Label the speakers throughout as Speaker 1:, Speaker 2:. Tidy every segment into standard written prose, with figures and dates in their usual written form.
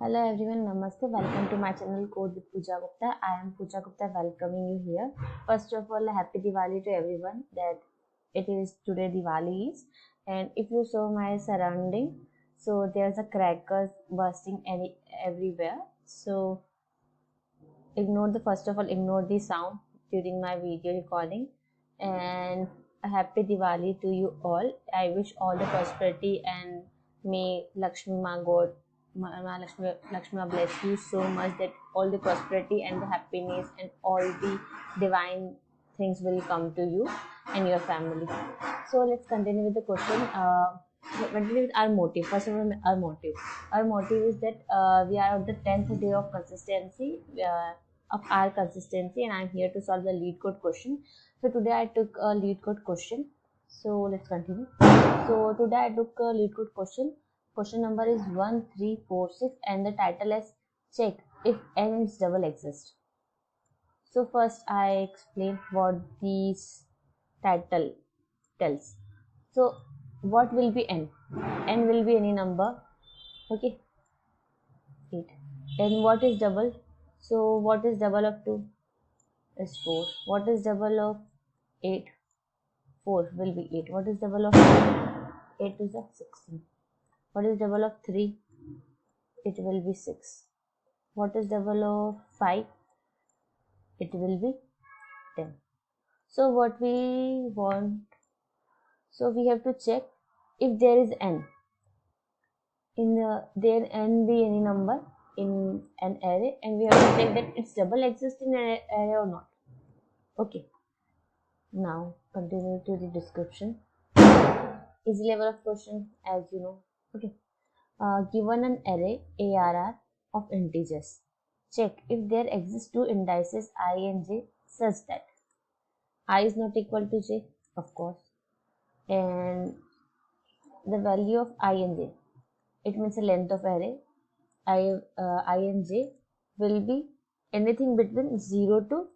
Speaker 1: Hello everyone, Namaste. Welcome to my channel Code with Pooja Gupta. I am Pooja Gupta welcoming you here. First of all, happy Diwali to everyone that it is today Diwali is. And if you saw my surrounding, so there's a crackers bursting everywhere. So first of all, ignore the sound during my video recording. And a happy Diwali to you all. I wish all the prosperity and may Lakshmi Ma God Lakshmi bless you so much that all the prosperity and the happiness and all the divine things will come to you and your family. So let's continue with the question. Continue with our motive. First of all, our motive. Our motive is that we are on the 10th day of consistency, of our consistency, and I'm here to solve the LeetCode question. So today I took a LeetCode question. So let's continue. So today I took a LeetCode question. Question number is 1346 and the title is check if n is double exist. So first I explain what this title tells. So what will be n? N will be any number. Okay. 8. And what is double? So what is double of 2? Is 4. What is double of 8? 4 will be 8. What is double of 8? 8 is 16. What is double of 3? It will be 6. What is double of 5? It will be 10. So what we want, so we have to check if there is n. There n be any number in an array, and we have to check that it's double exist in an array or not. Okay. Now continue to the description. Easy level of question, as you know. Okay. Given an array ARR of integers, check if there exist two indices I and j such that I is not equal to j, of course, and the value of I and j, it means the length of array I and j will be anything between 0 to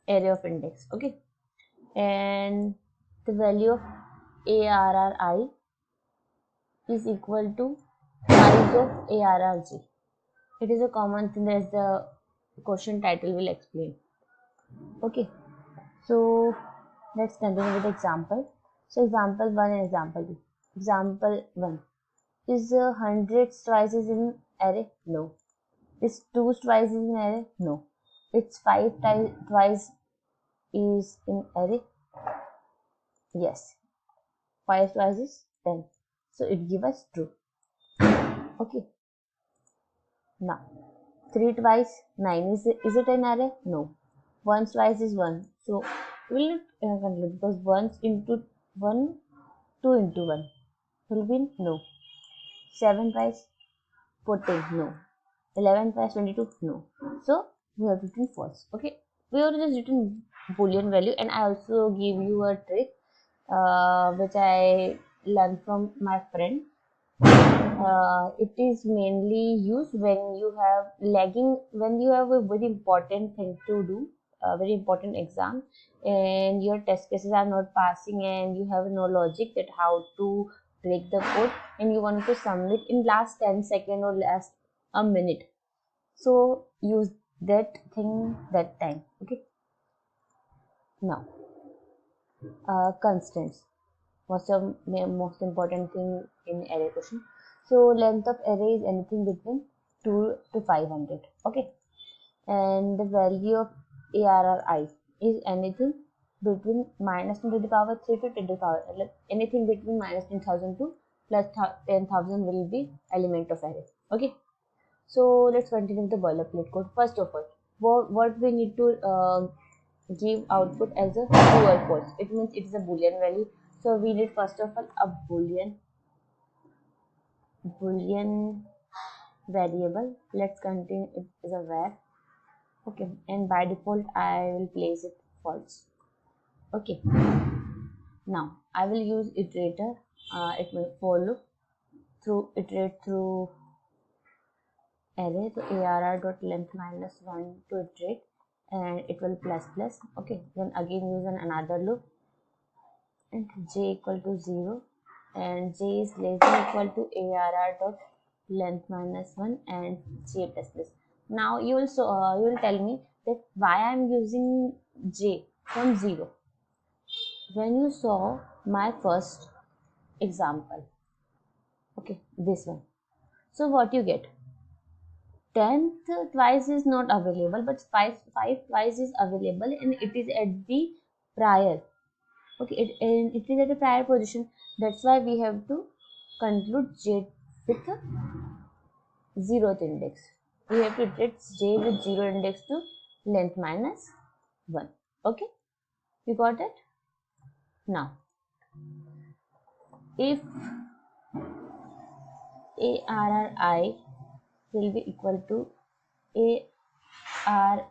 Speaker 1: array of index. Okay, and the value of ARRI is equal to size of ARRJ. It is a common thing as the question title will explain. Okay, so let's continue with the example. So example 1 and example 2. Example 1. Is 100 twices in array? No. Is 2 twices in array? No. It's 5 twice is in array? Yes. 5 twice is 10. So it gives us true. Okay. Now 3 twice 9 is it an array? No. 1 twice is 1. So we will not conclude because 1 into 1, 2 into 1 will be no. 7 twice 14, no. 11 twice 22, no. So we have written false. Okay, we have just written boolean value, and I also give you a trick which I learned from my friend. It is mainly used when you have when you have a very important thing to do, a very important exam, and your test cases are not passing, and you have no logic that how to break the code, and you want to submit in last 10 seconds or last a minute. So use that thing that time. Okay. Now, constants. What's the most important thing in array question? So length of array is anything between 2 to 500. Okay, and the value of ARRI is anything between minus 10 to the power 3 to 10 to the power, like anything between minus 10,000 to plus 10,000 will be element of array. Okay, so let's continue with the boilerplate code. First of all, what we need to give output as a true or false. It means it is a boolean value. So we need first of all a boolean variable. Let's continue. It is a var. Okay, and by default I will place it false. Okay, now I will use iterator. It will for loop through iterate through array. So arr dot length minus 1 to iterate, and it will plus. Okay, then again use another loop, and j equal to 0, and j is less than equal to arr dot length minus 1 and j plus plus. Now you will tell me that why I am using j from 0. When you saw my first example, okay, this one, so what you get, 10th twice is not available, but 5 twice is available, and it is at the prior, okay, it is at the prior position. That's why we have to conclude j with 0th index. We have to iterate j with 0 index to length minus 1. Okay, you got it? Now, if ARRI will be equal to ARRG,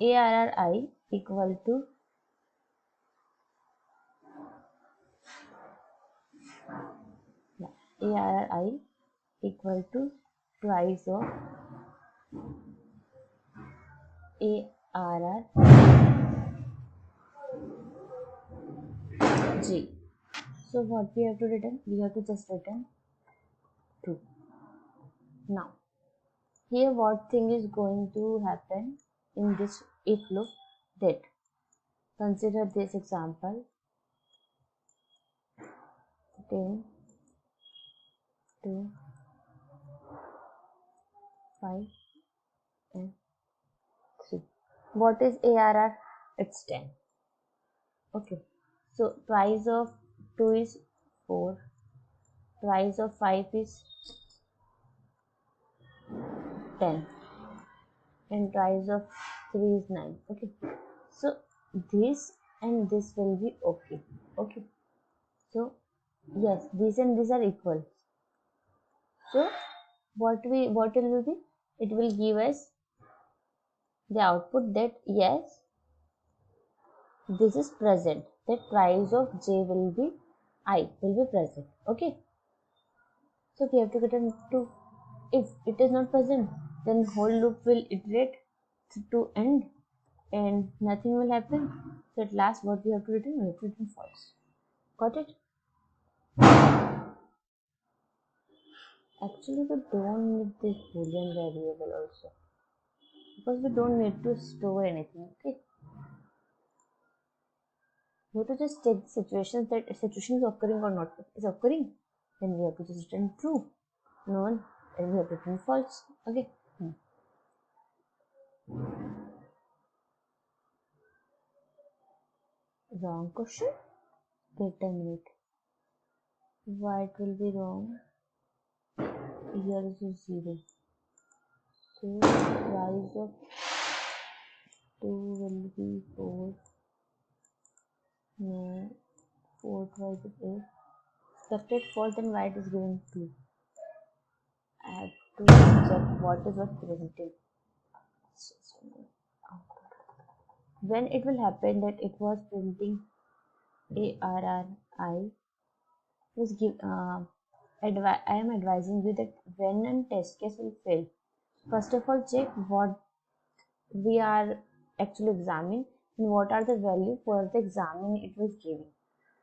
Speaker 1: ARRI equal to ARRI equal to twice of ARRG. So what we have to return? We have to just return 2. Now, here what thing is going to happen in this if loop, that consider this example 10, 2, 5 and 3. What is ARR? It's 10. Okay, so twice of 2 is 4, twice of 5 is 10, and twice of 3 is 9. Okay, so this and this will be okay. Okay, so yes, these and these are equal. So what it will be? It will give us the output that yes, this is present, that twice of j will be I will be present. Okay, so we have to return 2. If it is not present, then whole loop will iterate to end and nothing will happen. So at last what we have to return? We have to return false. Got it? Actually, we don't need this boolean variable also, because we don't need to store anything. Okay, we have to just check the situations, that if situation is occurring or not. If it is occurring, then we have to just return true. No one, and we have to return false. Okay. Wrong question. Wait a minute. Why it will be wrong? Here is a 0. So twice of 2 will be 4. No, 4 twice of 8. Expected false, and why it is given 2. I have to check what is what printed. When it will happen that it was printing ARRI, please give I am advising you that when a test case will fail, first of all check what we are actually examining and what are the value for the examine it was giving.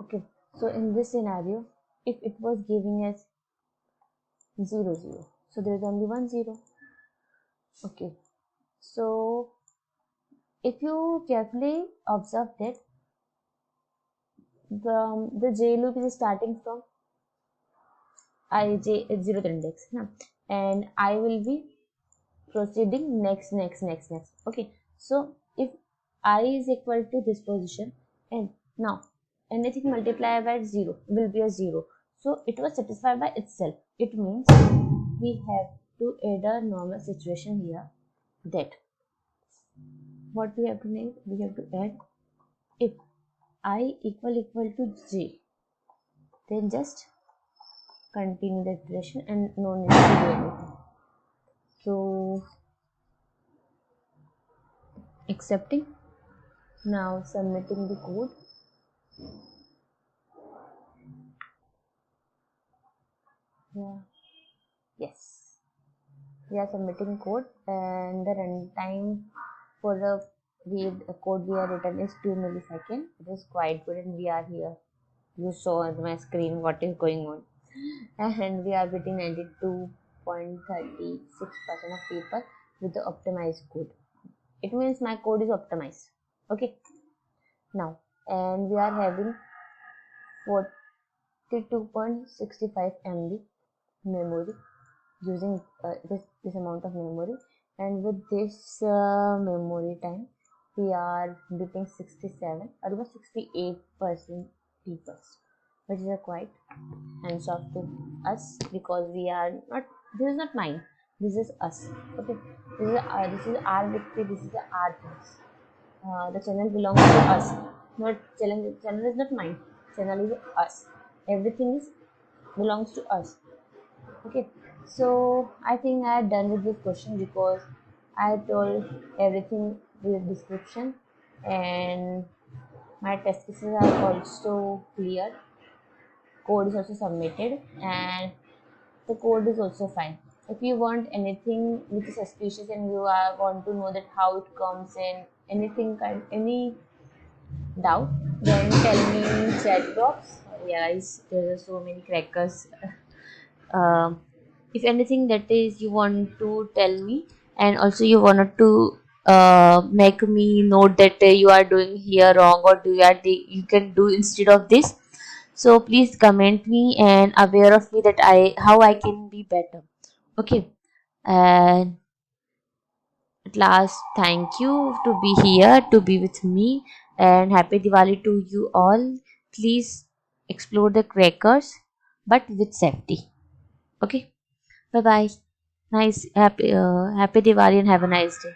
Speaker 1: Okay, so in this scenario, if it was giving us 0 0, so there is only 1 0. Okay, so if you carefully observe that the j loop is starting from ij 0th index, and I will be proceeding next. Okay, so if I is equal to this position, and now anything multiplied by 0 will be a 0, so it was satisfied by itself. It means we have to add a normal situation here, that what we have to make, we have to add if I equal to j, then just continue the iteration and no need to do anything. So accepting, now submitting the code. Yes, we are submitting code, and the runtime for the code we are written is 2 milliseconds. It is quite good, and we are here you saw on my screen what is going on. And we are beating 92.36% of people with the optimized code. It means my code is optimized. Okay, now, and we are having 42.65 MB memory, using this amount of memory, and with this memory time we are beating 67, almost 68% people, which is a quite hands off to us, because we are not, this is not mine, this is us. Okay, this is our victory, this is our things. The channel belongs to us, not channel is not mine, channel is us, everything is belongs to us. Okay, so I think I am done with this question, because I told everything with description, and my test cases are also clear, code is also submitted, and the code is also fine. If you want anything which is suspicious and you want to know that how it comes and anything any doubt, then tell me in chat box. Yeah, guys, there are so many crackers. um, if anything that is you want to tell me, and also you wanted to make me note that you are doing here wrong, or do you can do instead of this, so please comment me and aware of me that I how I can be better. Okay, and at last, thank you to be here, to be with me, and happy Diwali to you all. Please explore the crackers, but with safety. Okay, bye bye. Nice, happy Diwali, and have a nice day.